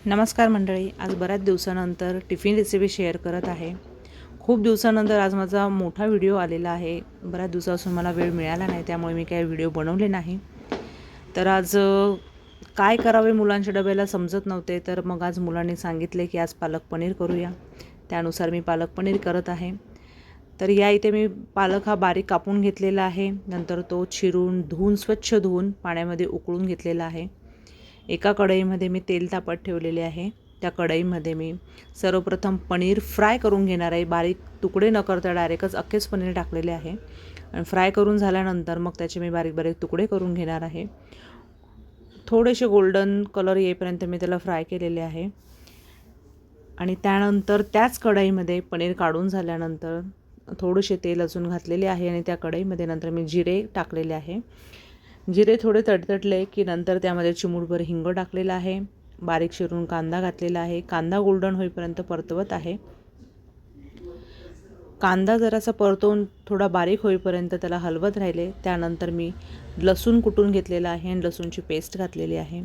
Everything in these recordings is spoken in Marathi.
नमस्कार मंडळी, आज बऱ्याच दिवसानंतर टिफिन रेसिपी शेअर करत आहे. खूप दिवसानंतर आज माझा मोठा व्हिडिओ आलेला आहे. बऱ्याच दिवसापासून मला वेळ मिळाला नाही, त्यामुळे मी काही व्हिडिओ बनवले नाही. तर आज काय करावे मुलांच्या डब्याला समजत नव्हते, तर मग आज मुलांनी सांगितले की आज पालक पनीर करूया. त्यानुसार मी पालक पनीर करत आहे. तर या इथे मी पालक हा बारीक कापून घेतलेला आहे. नंतर तो चिरून स्वच्छ धुवून पाण्यामध्ये उकळून घेतलेला आहे. एका कढईमध्ये मी तेल तापत ठेवलेले आहे. त्या कढईमध्ये मी सर्वप्रथम पनीर फ्राय करून घेणार आहे. बारीक तुकडे न करता डायरेक्टच अख्खेच पनीर टाकलेले आहे आणि फ्राय करून झाल्यानंतर मग त्याचे मी बारीक बारीक तुकडे करून घेणार आहे. थोडेसे गोल्डन कलर येईपर्यंत मी त्याला फ्राय केलेले आहे आणि त्यानंतर त्याच कढईमध्ये पनीर काढून झाल्यानंतर थोडेसे तेल अजून घातलेले आहे आणि त्या कढईमध्ये नंतर मी जिरे टाकलेले आहे. जिरे थोडे तडतडले की नंतर त्यामध्ये चिमूटभर हिंग टाकलेला आहे. बारीक चिरून कांदा घातलेला आहे. कांदा गोल्डन होईपर्यंत परतवत आहे. कांदा जरासा परतवून थोडा बारीक होईपर्यंत त्याला हलवत राहिले. त्यानंतर मी लसूण कुटून घेतलेला आहे आणि लसूणची पेस्ट घातलेली आहे.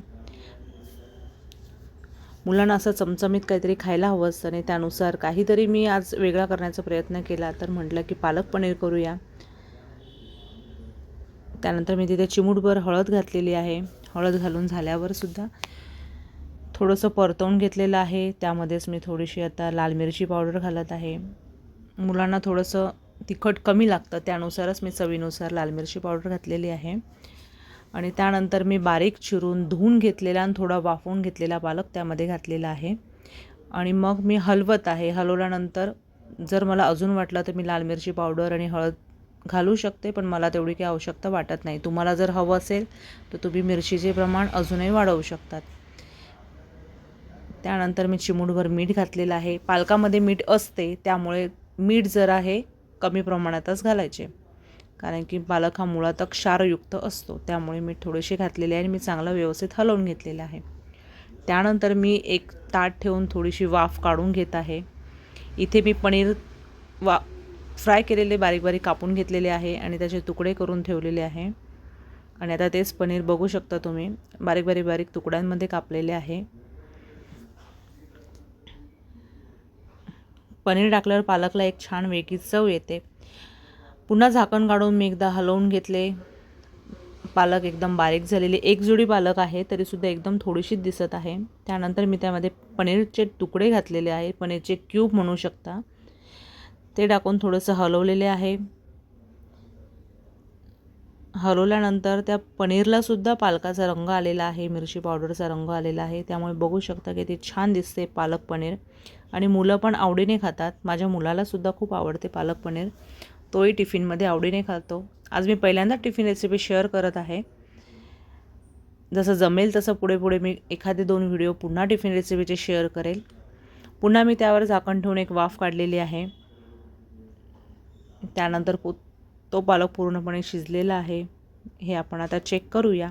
मुलांना असं चमचमीत काहीतरी खायला हवं असतं आणि त्यानुसार काहीतरी मी आज वेगळा करण्याचा प्रयत्न केला, तर म्हटलं की पालक पनीर करूया. त्यानंतर मी तिथे चिमूटभर हळद घातलेली आहे. हळद घालून झाल्यावर सुद्धा थोडंसं परतवून घेतलेलं आहे. त्यामध्येच मी थोडीशी आता लाल मिरची पावडर घालत आहे. मुलांना थोडंसं तिखट कमी लागतं, त्यानुसारच मी चवीनुसार लाल मिरची पावडर घातलेली आहे. आणि त्यानंतर मी बारीक चिरून धुवून घेतलेला आणि थोडा वाफवून घेतलेला पालक त्यामध्ये घातलेला आहे आणि मग मी हलवत आहे. हलवल्यानंतर जर मला अजून वाटलं तर मी लाल मिरची पावडर आणि हळद घालू शकते, पण मला तेवढी काही आवश्यकता वाटत नाही. तुम्हाला जर हवं असेल तर तुम्ही मिरचीचे प्रमाण अजूनही वाढवू शकतात. त्यानंतर मी चिमूटभर मीठ घातलेलं आहे. पालकामध्ये मीठ असते, त्यामुळे मीठ जरा हे कमी प्रमाणातच घालायचे, कारण की पालक हा मुळात क्षारयुक्त असतो. त्यामुळे मीठ थोडेसे घातलेले आहे आणि मी चांगलं व्यवस्थित हलवून घेतलेलं आहे. त्यानंतर मी एक ताट ठेवून थोडीशी वाफ काढून घेत आहे. इथे मी पनीर फ्राय केलेले बारीक बारीक कापून घेतलेले आहे आणि त्याचे तुकडे करून ठेवलेले आहे. आणि आता तेच पनीर बघू शकता तुम्ही, बारीक बारीक बारीक तुकड्यांमध्ये कापलेले आहे. पनीर टाकल्यावर पालकला एक छान वेगळी चव येते. पुन्हा झाकण काढून मी एकदा हलवून घेतले. पालक एकदम बारीक झालेली एक जुडी पालक आहे, तरीसुद्धा एकदम थोडीशीच दिसत आहे. त्यानंतर मी त्यामध्ये पनीरचे तुकडे घातलेले आहे, पनीरचे क्यूब म्हणू शकता, ते टाकून थोडंसं हलवलेले आहे. हलवल्यानंतर त्या पनीरलासुद्धा पालकाचा रंग आलेला आहे, मिरची पावडरचा रंग आलेला आहे. त्यामुळे बघू शकता की ते छान दिसते पालक पनीर आणि मुलं पण आवडीने खातात. माझ्या मुलालासुद्धा खूप आवडते पालक पनीर, तोही टिफिनमध्ये आवडीने खातो. आज मी पहिल्यांदा टिफिन रेसिपी शेअर करत आहे. जसं जमेल तसं पुढे पुढे मी एखादे 2 व्हिडिओ पुन्हा टिफिन रेसिपीचे शेअर करेल. पुन्हा मी त्यावर झाकण ठेवून एक वाफ काढलेली आहे. त्यानंतर तो पालक पूर्णपणे शिजलेला आहे, हे आपण आता चेक करूया.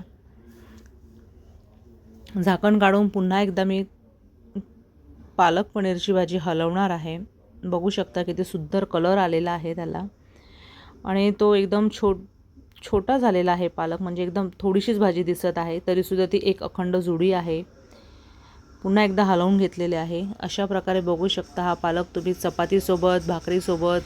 झाकण काढून पुन्हा एकदा मी पालक पनीरची भाजी हलवणार आहे. बघू शकता किती सुंदर कलर आलेला आहे त्याला आणि तो एकदम छोटा झालेला आहे पालक, म्हणजे एकदम थोडीशीच भाजी दिसत आहे, तरीसुद्धा ती एक अखंड जुडी आहे. पुन्हा एकदा हलवून घेतलेले आहे. अशा प्रकारे बघू शकता हा पालक तुम्ही चपातीसोबत, भाकरीसोबत